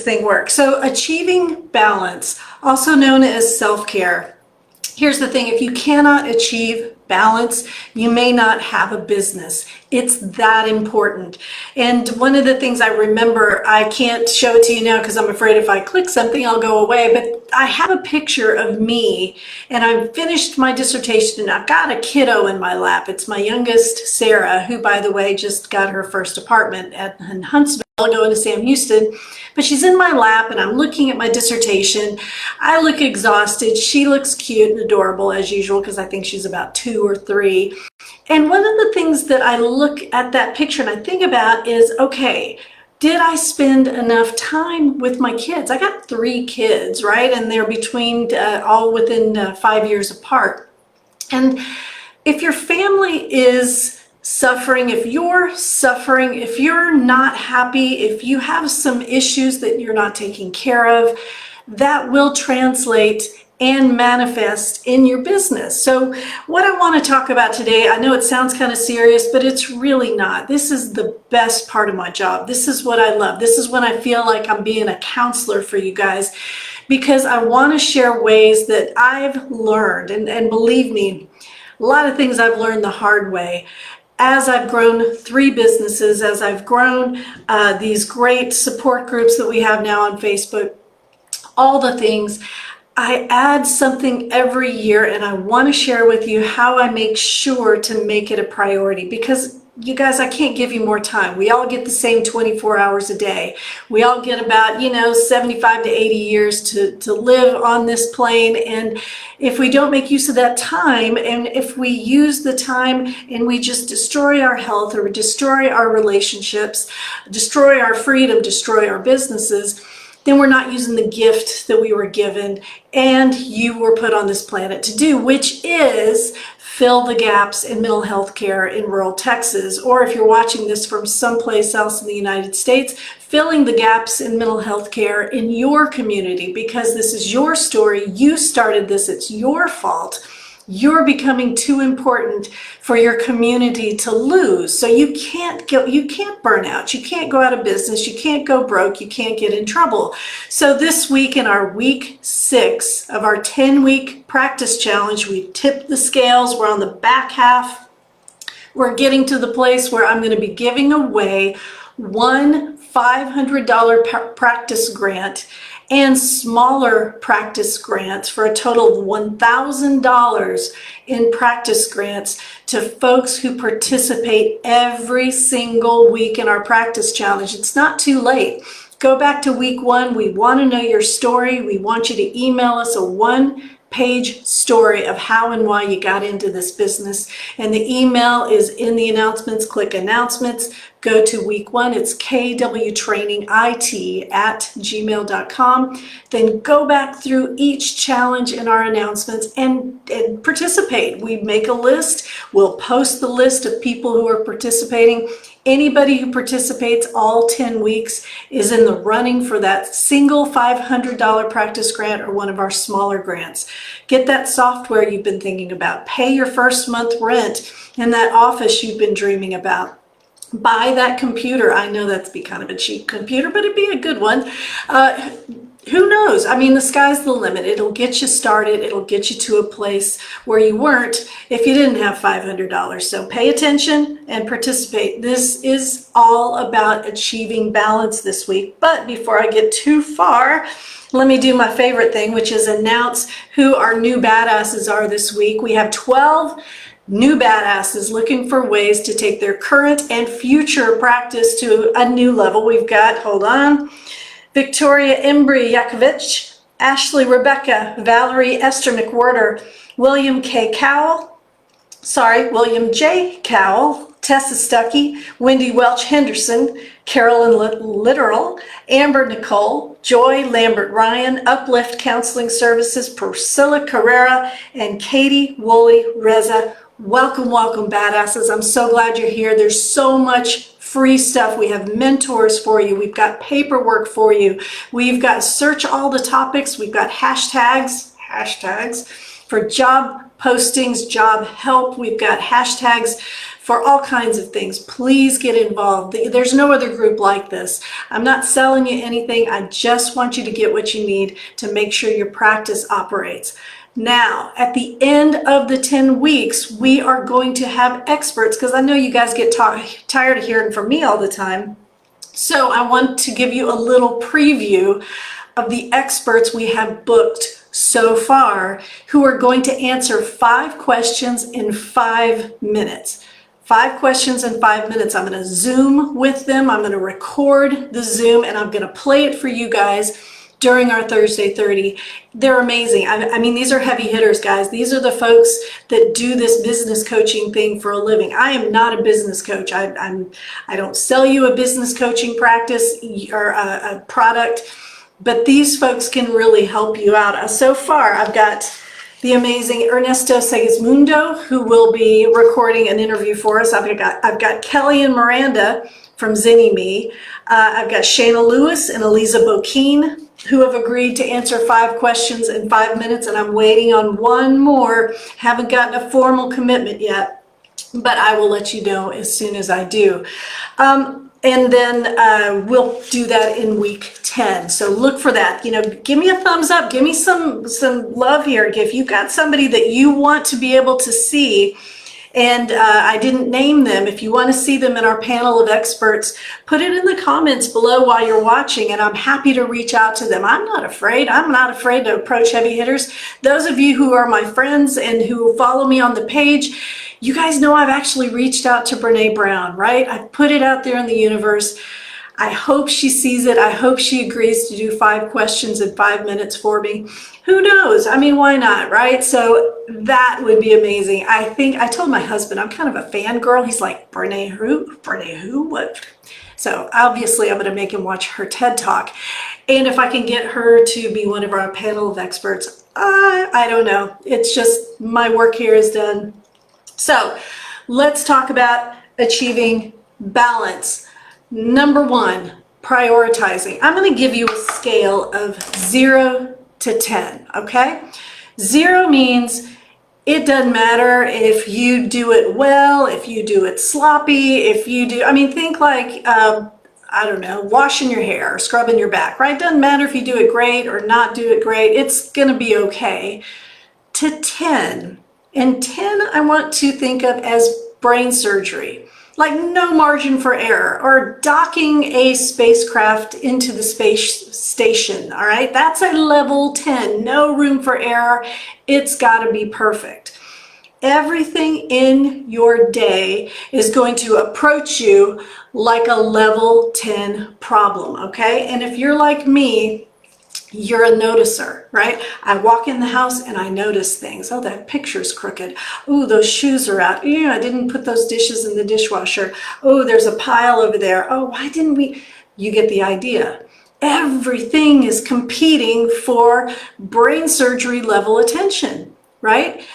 thing work. So achieving balance, also known as self-care. Here's the thing, if you cannot achieve balance, you may not have a business. It's that important. And one of the things I remember, I can't show it to you now because I'm afraid if I click something, I'll go away, but I have a picture of me and I've finished my dissertation and I've got a kiddo in my lap. It's my youngest, Sarah, who, by the way, just got her first apartment in Huntsville, going to Sam Houston, but she's in my lap and I'm looking at my dissertation. I look exhausted. She looks cute and adorable as usual because I think she's about 2 or 3. And one of the things that I look at that picture and I think about is, okay, did I spend enough time with my kids? I got 3 kids, right? And they're between all within 5 years apart. And if your family is suffering, if you're not happy, if you have some issues that you're not taking care of, that will translate and manifest in your business. So what I want to talk about today, I know it sounds kind of serious, but it's really not. This is the best part of my job. This is what I love. This is when I feel like I'm being a counselor for you guys, because I want to share ways that I've learned, and believe me, a lot of things I've learned the hard way. As I've grown 3 businesses, as I've grown these great support groups that we have now on Facebook, all the things, I add something every year, and I want to share with you how I make sure to make it a priority, because you guys, I can't give you more time. We all get the same 24 hours a day. We all get about, 75 to 80 years to live on this plane. And if we don't make use of that time, and if we use the time and we just destroy our health or destroy our relationships, destroy our freedom, destroy our businesses, then we're not using the gift that we were given and you were put on this planet to do, which is fill the gaps in mental health care in rural Texas, or if you're watching this from someplace else in the United States, filling the gaps in mental health care in your community, because this is your story. You started this. It's your fault. You're becoming too important for your community to lose. So you can't burn out. You can't go out of business. You can't go broke. You can't get in trouble. So this week, in our week 6 of our 10-week practice challenge, we tipped the scales. We're on the back half. We're getting to the place where I'm going to be giving away one $500 practice grant and smaller practice grants for a total of $1,000 in practice grants to folks who participate every single week in our practice challenge. It's not too late. Go back to week 1. We want to know your story. We want you to email us a 1-page story of how and why you got into this business. And the email is in the announcements. Click announcements. Go to week 1. It's kwtrainingit@gmail.com. Then go back through each challenge in our announcements and participate. We make a list. We'll post the list of people who are participating. Anybody who participates all 10 weeks is in the running for that single $500 practice grant or one of our smaller grants. Get that software you've been thinking about. Pay your first month rent in that office you've been dreaming about. Buy that computer. I know that's be kind of a cheap computer, but it'd be a good one. Who knows? I mean, the sky's the limit. It'll get you started. It'll get you to a place where you weren't if you didn't have $500. So pay attention and participate. This is all about achieving balance this week. But before I get too far, let me do my favorite thing, which is announce who our new badasses are this week. We have 12 new badasses looking for ways to take their current and future practice to a new level. We've got, hold on, Victoria Embry Yakovich, Ashley Rebecca, Valerie Esther McWhorter, William J. Cowell, Tessa Stuckey, Wendy Welch Henderson, Carolyn Literal, Amber Nicole, Joy Lambert Ryan, Uplift Counseling Services, Priscilla Carrera, and Katie Woolley Reza. Welcome, welcome, badasses. I'm so glad you're here. There's so much free stuff. We have mentors for you. We've got paperwork for you. We've got search all the topics. We've got hashtags for job postings, job help. We've got hashtags for all kinds of things. Please get involved. There's no other group like this. I'm not selling you anything. I just want you to get what you need to make sure your practice operates. Now, at the end of the 10 weeks, we are going to have experts, because I know you guys get tired of hearing from me all the time. So I want to give you a little preview of the experts we have booked so far, who are going to answer 5 questions in 5 minutes. 5 questions in 5 minutes. I'm going to Zoom with them. I'm going to record the Zoom, and I'm going to play it for you guys during our Thursday 30. They're amazing. I mean, these are heavy hitters, guys. These are the folks that do this business coaching thing for a living. I am not a business coach. I don't sell you a business coaching practice or a product, but these folks can really help you out. So far, I've got the amazing Ernesto Segismundo, who will be recording an interview for us. I've got Kelly and Miranda from ZennyMe. I've got Shayna Lewis and Eliza Bokeen, who have agreed to answer 5 questions in 5 minutes, and I'm waiting on one more. Haven't gotten a formal commitment yet, but I will let you know as soon as I do. And then we'll do that in week 10. So look for that. You know, give me a thumbs up. Give me some love here. If you've got somebody that you want to be able to see, and I didn't name them, if you want to see them in our panel of experts, put it in the comments below while you're watching, and I'm happy to reach out to them. I'm not afraid. I'm not afraid to approach heavy hitters. Those of you who are my friends and who follow me on the page, you guys know I've actually reached out to Brene Brown, right? I've put it out there in the universe. I hope she sees it. I hope she agrees to do 5 questions in 5 minutes for me. Who knows? I mean, why not, right? So that would be amazing. I told my husband, I'm kind of a fangirl. He's like, Brene who? Brene who? What? So obviously I'm going to make him watch her TED Talk. And if I can get her to be one of our panel of experts, I don't know. It's just my work here is done. So let's talk about achieving balance. Number 1, prioritizing. I'm going to give you a scale of 0 to 10, okay? 0 means it doesn't matter if you do it well, if you do it sloppy, if you do, I mean, think like, I don't know, washing your hair or scrubbing your back, right? Doesn't matter if you do it great or not do it great, it's going to be okay. To 10. And 10, I want to think of as brain surgery, like no margin for error, or docking a spacecraft into the space station, all right? That's a level 10, no room for error. It's got to be perfect. Everything in your day is going to approach you like a level 10 problem, okay? And if you're like me, you're a noticer, right? I walk in the house and I notice things. Oh, that picture's crooked. Oh, those shoes are out. Ew, I didn't put those dishes in the dishwasher. Oh, there's a pile over there. Oh, why didn't we? You get the idea. Everything is competing for brain surgery level attention, right?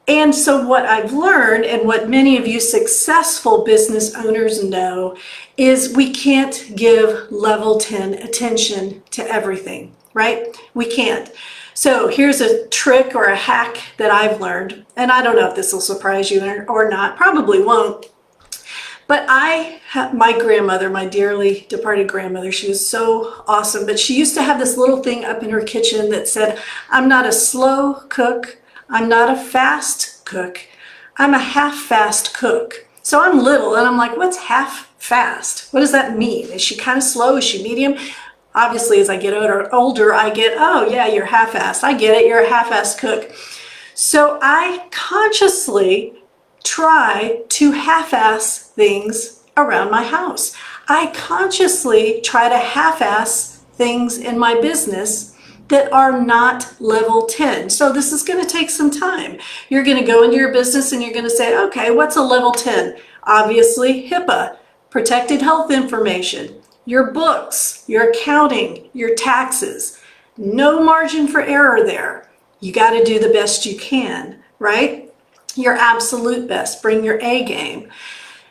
And so what I've learned, and what many of you successful business owners know, is we can't give level 10 attention to everything, right? We can't. So here's a trick or a hack that I've learned, and I don't know if this will surprise you or not, probably won't. But my grandmother, my dearly departed grandmother, she was so awesome, but she used to have this little thing up in her kitchen that said, I'm not a slow cook, I'm not a fast cook, I'm a half-fast cook. So I'm little and I'm like, what's half-fast? What does that mean? Is she kind of slow? Is she medium? Obviously, as I get older, I get, oh yeah, you're half-assed. I get it, you're a half-assed cook. So I consciously try to half-ass things around my house. I consciously try to half-ass things in my business that are not level 10. So this is going to take some time. You're going to go into your business and you're going to say, okay, what's a level 10? Obviously, HIPAA, protected health information, your books, your accounting, your taxes. No margin for error there. You got to do the best you can, right? Your absolute best. Bring your A game.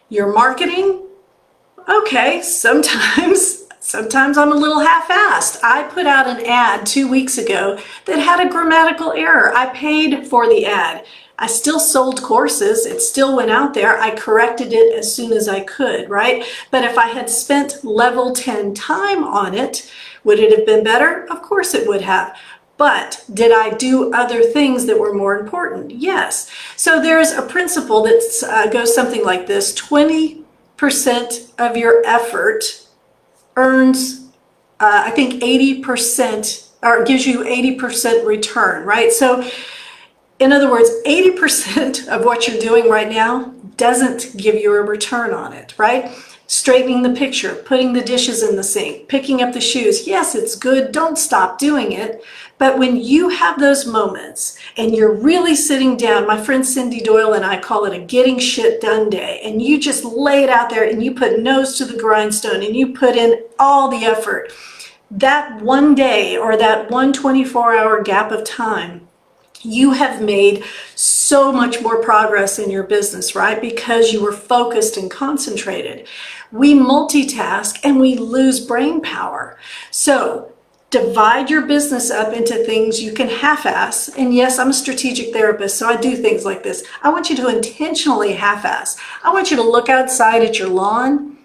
Your marketing, okay, sometimes I'm a little half-assed. I put out an ad 2 weeks ago that had a grammatical error. I paid for the ad. I still sold courses. It still went out there. I corrected it as soon as I could, right? But if I had spent level 10 time on it, would it have been better? Of course it would have. But did I do other things that were more important? Yes. So there's a principle that goes something like this: 20% of your effort earns, I think 80%, or gives you 80% return, right? So in other words, 80% of what you're doing right now doesn't give you a return on it, right? Straightening the picture, putting the dishes in the sink, picking up the shoes. Yes, it's good. Don't stop doing it. But when you have those moments and you're really sitting down, my friend Cindy Doyle and I call it a getting shit done day, and you just lay it out there and you put nose to the grindstone and you put in all the effort, that one day or that 1 24-hour gap of time, you have made so much more progress in your business, right? Because you were focused and concentrated. We multitask and we lose brain power. So divide your business up into things you can half-ass. And yes, I'm a strategic therapist, so I do things like this. I want you to intentionally half-ass. I want you to look outside at your lawn,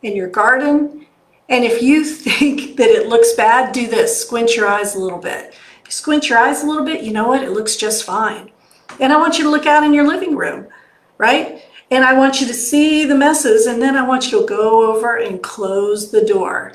in your garden, and if you think that it looks bad, do this: squint your eyes a little bit. If you squint your eyes a little bit, you know what? It looks just fine. And I want you to look out in your living room, right? And I want you to see the messes, and then I want you to go over and close the door.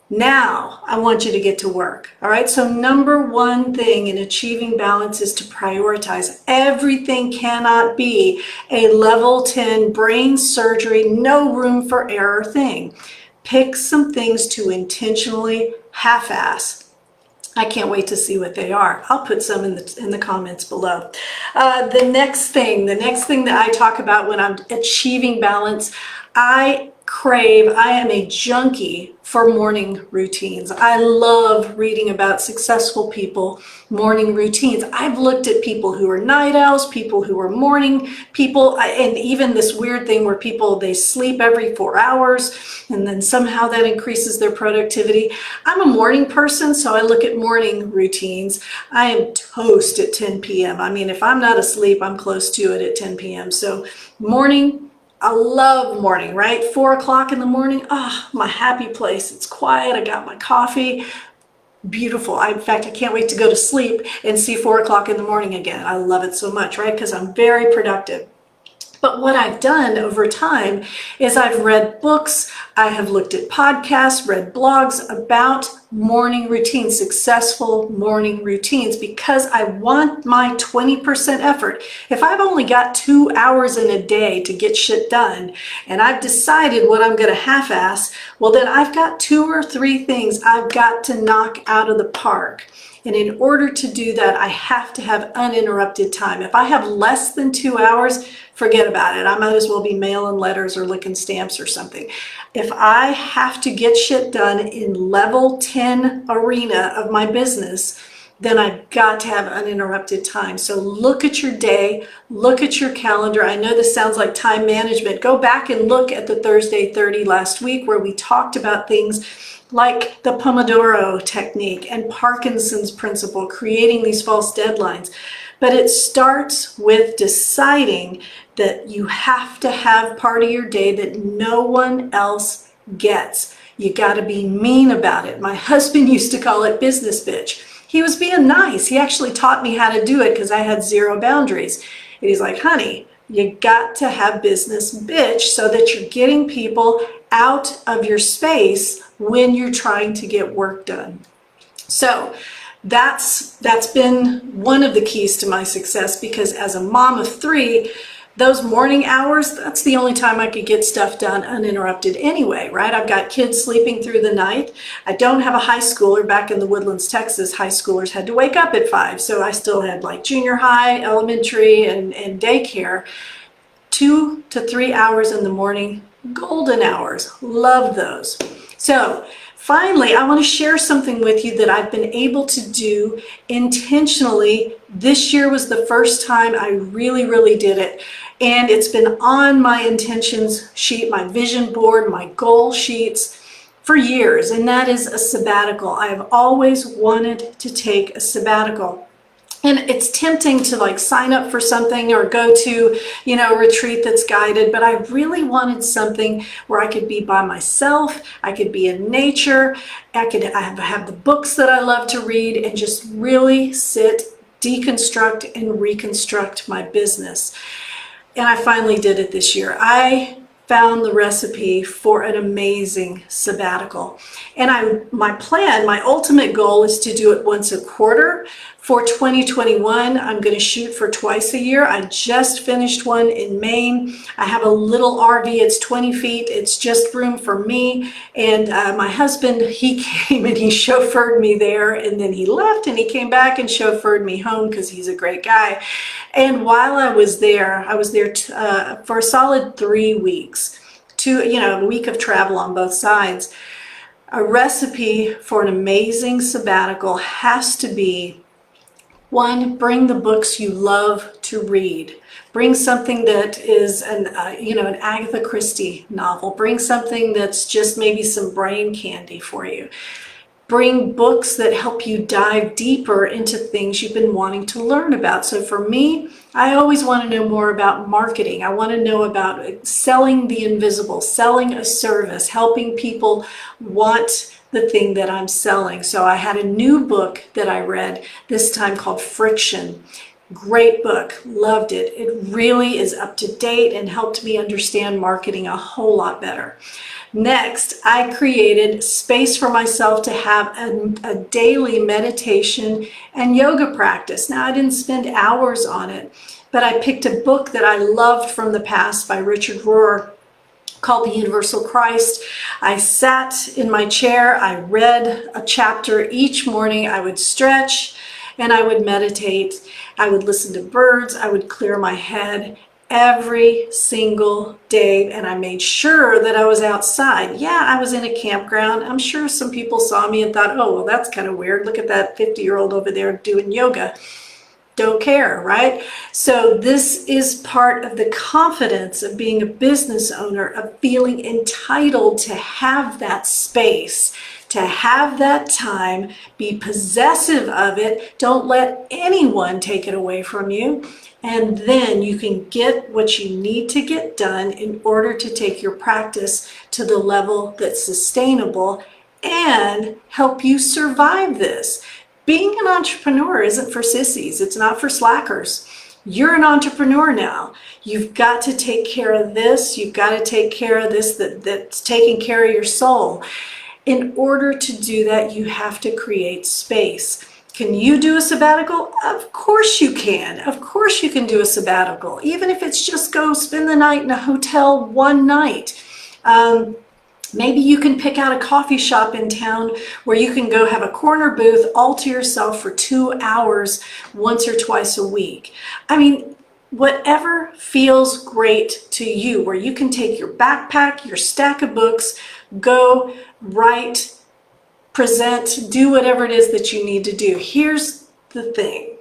Now, I want you to get to work, all right? So number one thing in achieving balance is to prioritize. Everything cannot be a level 10 brain surgery, no room for error thing. Pick some things to intentionally half-ass. I can't wait to see what they are. I'll put some in the comments below. The next thing that I talk about when I'm achieving balance, I am a junkie for morning routines. I love reading about successful people, morning routines. I've looked at people who are night owls, people who are morning people, and even this weird thing where they sleep every 4 hours and then somehow that increases their productivity. I'm a morning person, so I look at morning routines. I am toast at 10 p.m. I mean, if I'm not asleep, I'm close to it at 10 p.m. So morning, I love morning, right? 4 o'clock in the morning, my happy place. It's quiet. I got my coffee. Beautiful. In fact, I can't wait to go to sleep and see 4 o'clock in the morning again. I love it so much, right? Because I'm very productive. But what I've done over time is I've read books, I have looked at podcasts, read blogs about morning routines, successful morning routines, because I want my 20% effort. If I've only got 2 hours in a day to get shit done, and I've decided what I'm going to half-ass, well, then I've got 2 or 3 things I've got to knock out of the park. And in order to do that, I have to have uninterrupted time. If I have less than 2 hours, forget about it. I might as well be mailing letters or licking stamps or something. If I have to get shit done in level 10 arena of my business, then I've got to have uninterrupted time. So look at your day, look at your calendar. I know this sounds like time management. Go back and look at the Thursday 30 last week where we talked about things like the Pomodoro technique and Parkinson's principle, creating these false deadlines. But it starts with deciding that you have to have part of your day that no one else gets. You got to be mean about it. My husband used to call it business bitch. He was being nice. He actually taught me how to do it because I had 0 boundaries. And he's like, honey, you got to have business bitch so that you're getting people out of your space when you're trying to get work done. So that's been one of the keys to my success, because as a mom of 3, those morning hours, that's the only time I could get stuff done uninterrupted anyway, right? I've got kids sleeping through the night. I don't have a high schooler. Back in the Woodlands, Texas, high schoolers had to wake up at 5. So I still had like junior high, elementary, and daycare. 2 to 3 hours in the morning, golden hours. Love those. So finally, I want to share something with you that I've been able to do intentionally. This year was the first time I really did it. And it's been on my intentions sheet, my vision board, my goal sheets for years. And that is a sabbatical. I have always wanted to take a sabbatical. And it's tempting to like sign up for something or go to, a retreat that's guided, but I really wanted something where I could be by myself, I could be in nature, I could have the books that I love to read and just really sit, deconstruct, and reconstruct my business. And I finally did it this year. I found the recipe for an amazing sabbatical. And my ultimate goal is to do it once a quarter. For 2021, I'm going to shoot for twice a year. I just finished one in Maine. I have a little RV. It's 20 feet. It's just room for me. And my husband, he came and he chauffeured me there, and then he left and he came back and chauffeured me home because he's a great guy. And while I was there for a solid 3 weeks, a week of travel on both sides. A recipe for an amazing sabbatical has to be, one, bring the books you love to read. Bring something that is an Agatha Christie novel. Bring something that's just maybe some brain candy for you. Bring books that help you dive deeper into things you've been wanting to learn about. So for me, I always want to know more about marketing. I want to know about selling the invisible, selling a service, helping people want the thing that I'm selling. So I had a new book that I read this time called Friction. Great book, loved it. It really is up to date and helped me understand marketing a whole lot better. Next, I created space for myself to have a daily meditation and yoga practice. Now, I didn't spend hours on it, but I picked a book that I loved from the past by Richard Rohr called The Universal Christ. I sat in my chair, I read a chapter each morning. I would stretch and I would meditate. I would listen to birds. I would clear my head every single day, and I made sure that I was outside. Yeah, I was in a campground. I'm sure some people saw me and thought, oh, well, that's kind of weird. Look at that 50-year-old over there doing yoga. Don't care, right? So this is part of the confidence of being a business owner, of feeling entitled to have that space, to have that time, be possessive of it. Don't let anyone take it away from you. And then you can get what you need to get done in order to take your practice to the level that's sustainable and help you survive this. Being an entrepreneur isn't for sissies. It's not for slackers. You're an entrepreneur now. You've got to take care of this. You've got to take care of this that's taking care of your soul. In order to do that, you have to create space. Can you do a sabbatical? Of course you can. Of course you can do a sabbatical, even if it's just go spend the night in a hotel one night. Maybe you can pick out a coffee shop in town where you can go have a corner booth all to yourself for 2 hours once or twice a week. I mean, whatever feels great to you, where you can take your backpack, your stack of books, go write, present, do whatever it is that you need to do. Here's the thing.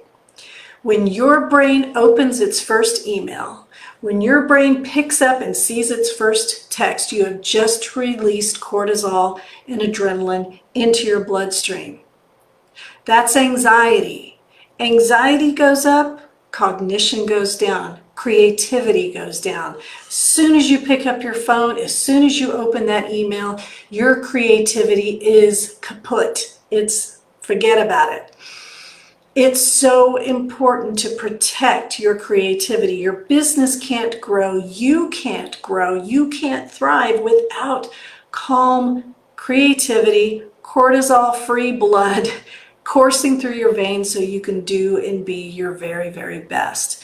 When your brain opens its first email, when your brain picks up and sees its first text, you have just released cortisol and adrenaline into your bloodstream. That's anxiety. Anxiety goes up, cognition goes down, creativity goes down. As soon as you pick up your phone, as soon as you open that email, your creativity is kaput. Forget about it. It's so important to protect your creativity. Your business can't grow. You can't grow. You can't thrive without calm creativity, cortisol-free blood coursing through your veins so you can do and be your very, very best.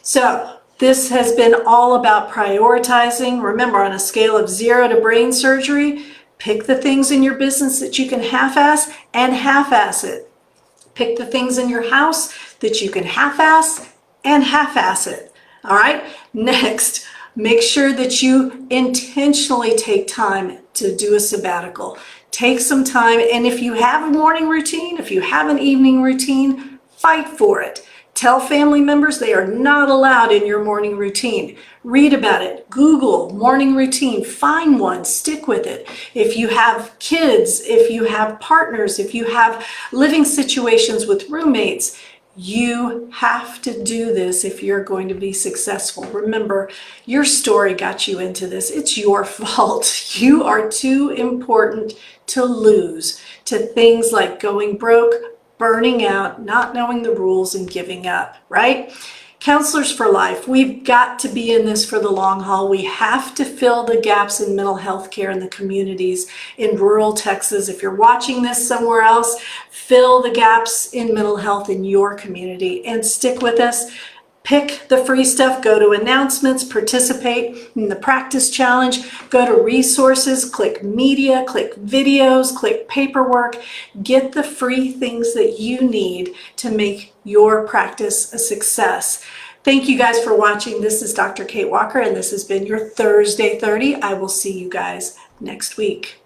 So this has been all about prioritizing. Remember, on a scale of 0 to brain surgery, pick the things in your business that you can half-ass and half-ass it. Pick the things in your house that you can half-ass and half-ass it. All right? Next, make sure that you intentionally take time to do a sabbatical. Take some time, and if you have a morning routine, if you have an evening routine, fight for it. Tell family members they are not allowed in your morning routine. Read about it. Google morning routine. Find one. Stick with it. If you have kids, if you have partners, if you have living situations with roommates, You have to do this if you're going to be successful. Remember, your story got you into this. It's your fault. You are too important to lose to things like going broke, burning out, not knowing the rules, and giving up, right? Counselors for life, we've got to be in this for the long haul. We have to fill the gaps in mental health care in the communities in rural Texas. If you're watching this somewhere else, fill the gaps in mental health in your community and stick with us. Pick the free stuff, go to announcements, participate in the practice challenge, go to resources, click media, click videos, click paperwork, get the free things that you need to make your practice a success. Thank you guys for watching. This is Dr. Kate Walker, and this has been your Thursday 30. I will see you guys next week.